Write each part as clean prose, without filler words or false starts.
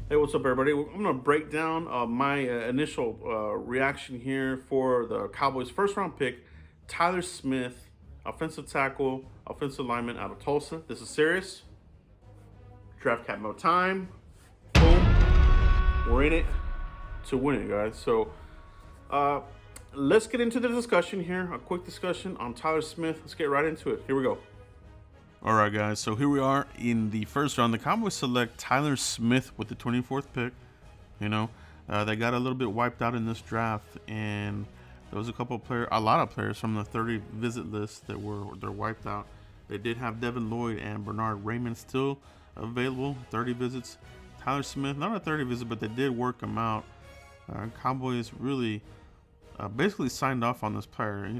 Hey, what's up, everybody? I'm going to break down my initial reaction here for the Cowboys' first round pick, Tyler Smith, offensive tackle, offensive lineman out of Tulsa. This is serious. Draft cap no time. Boom. We're in it to win it, guys. So uh, let's get into the discussion here. A quick discussion on Tyler Smith. Let's get right into it. Here we go. All right, guys. So here we are in the first round. The Cowboys select Tyler Smith with the 24th pick. You know, they got a little bit wiped out in this draft, and there was a lot of players from the 30 visit list they're wiped out. They did have Devin Lloyd and Bernard Raymond still available, 30 visits. Tyler Smith, not a 30 visit, but they did work him out. Cowboys really basically signed off on this player.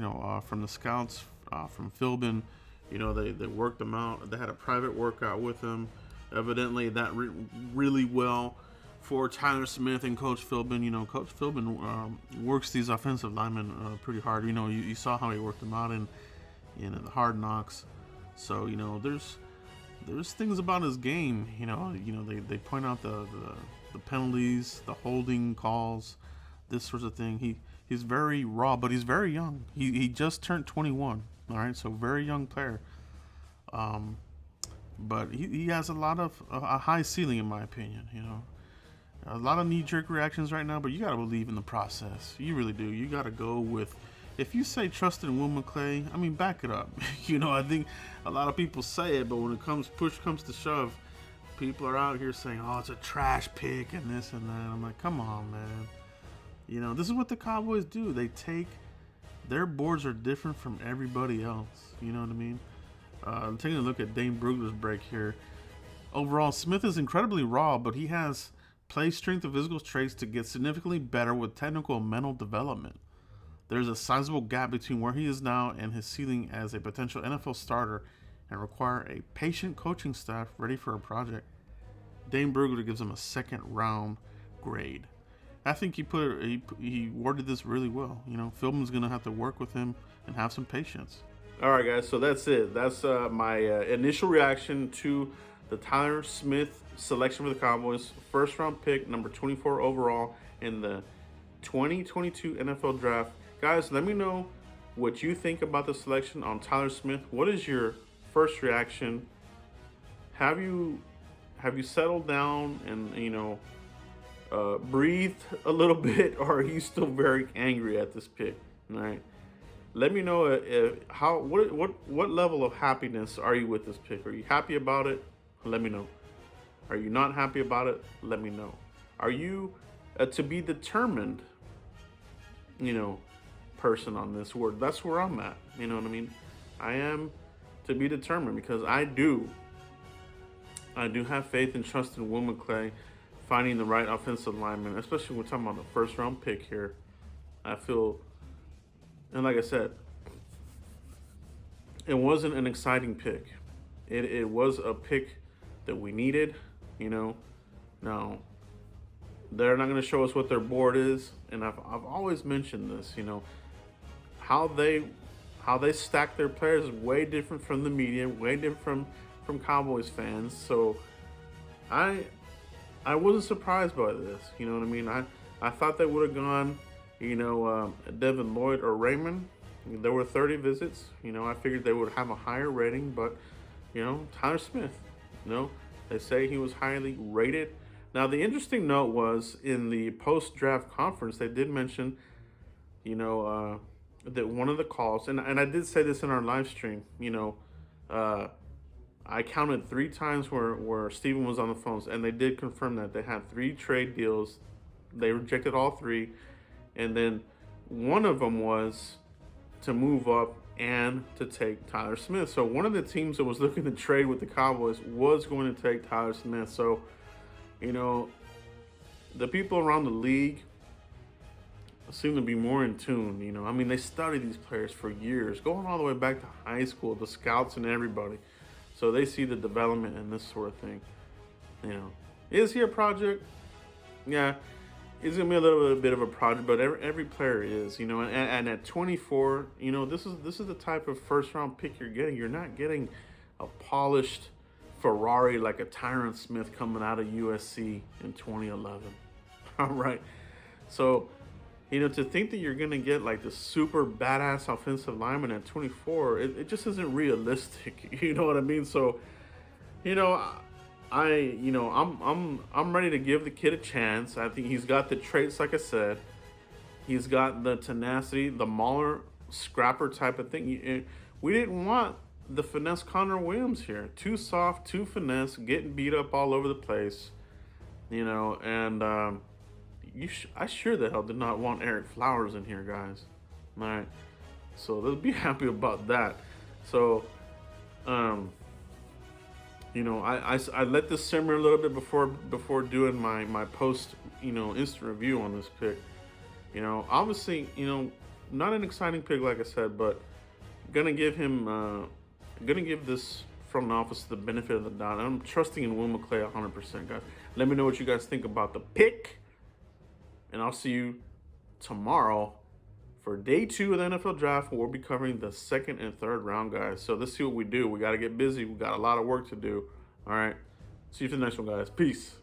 From the scouts, from Philbin. They worked him out. They had a private workout with him. Evidently, that really well for Tyler Smith and Coach Philbin. Coach Philbin works these offensive linemen pretty hard. You saw how he worked them out in the Hard Knocks. So there's things about his game. They point out the penalties, the holding calls, this sort of thing. He's very raw, but he's very young. He just turned 21. All right, so very young player. But he has a high ceiling, in my opinion. A lot of knee-jerk reactions right now, but you got to believe in the process. You really do. You got to go with, if you say trust in Will McClay, I mean, back it up. I think a lot of people say it, but when push comes to shove, people are out here saying, oh, it's a trash pick and this and that. I'm like, come on, man. This is what the Cowboys do. Their boards are different from everybody else. You know what I mean? I'm taking a look at Dane Brugler's break here. Overall, Smith is incredibly raw, but he has play strength and physical traits to get significantly better with technical and mental development. There's a sizable gap between where he is now and his ceiling as a potential NFL starter and require a patient coaching staff ready for a project. Dane Brugler gives him a second round grade. I think he worded this really well. Philbin's going to have to work with him and have some patience. All right, guys. So that's it. That's my initial reaction to the Tyler Smith selection for the Cowboys. First round pick, number 24 overall in the 2022 NFL Draft. Guys, let me know what you think about the selection on Tyler Smith. What is your first reaction? Have you settled down and breathed a little bit, or are you still very angry at this pick? All right. Let me know what level of happiness are you with this pick? Are you happy about it? Let me know. Are you not happy about it? Let me know. Are you to be determined, person on this word? That's where I'm at. You know what I mean? I am to be determined because I do have faith and trust in Will McClay finding the right offensive lineman, especially when we're talking about the first round pick here. I feel, and like I said, it wasn't an exciting pick. It was a pick that we needed. Now they're not going to show us what their board is, and I've always mentioned this. How they stack their players is way different from the media, way different from Cowboys fans. So I wasn't surprised by this. You know what I mean? I thought they would have gone, Devin Lloyd or Raymond. There were 30 visits. I figured they would have a higher rating, but, Tyler Smith, they say he was highly rated. Now, the interesting note was in the post-draft conference, they did mention, that one of the calls, and I did say this in our live stream, I counted 3 times where Steven was on the phones, and they did confirm that they had 3 trade deals. They rejected all 3, and then one of them was to move up and to take Tyler Smith. So one of the teams that was looking to trade with the Cowboys was going to take Tyler Smith. So, the people around the league seem to be more in tune. They study these players for years, going all the way back to high school, the scouts and everybody. So they see the development and this sort of thing. Is he a project? Yeah, he's gonna be a little bit of a project, but every player is. And at 24, this is the type of first round pick you're getting. You're not getting a polished Ferrari like a Tyron Smith coming out of USC in 2011. All right. So, to think that you're going to get like the super badass offensive lineman at 24, it just isn't realistic. You know what I mean? So, you know, I'm ready to give the kid a chance. I think he's got the traits, like I said. He's got the tenacity, the mauler scrapper type of thing. We didn't want the finesse Connor Williams here. Too soft, too finesse, getting beat up all over the place. And I sure the hell did not want Eric Flowers in here, guys. All right, so let's be happy about that. So, I let this simmer a little bit before doing my post instant review on this pick. Obviously, not an exciting pick like I said, but gonna give this front office the benefit of the doubt. I'm trusting in Will McClay 100%, guys. Let me know what you guys think about the pick, and I'll see you tomorrow for day 2 of the NFL draft. We'll be covering the 2nd and 3rd round, guys. So let's see what we do. We got to get busy. We got a lot of work to do. All right. See you for the next one, guys. Peace.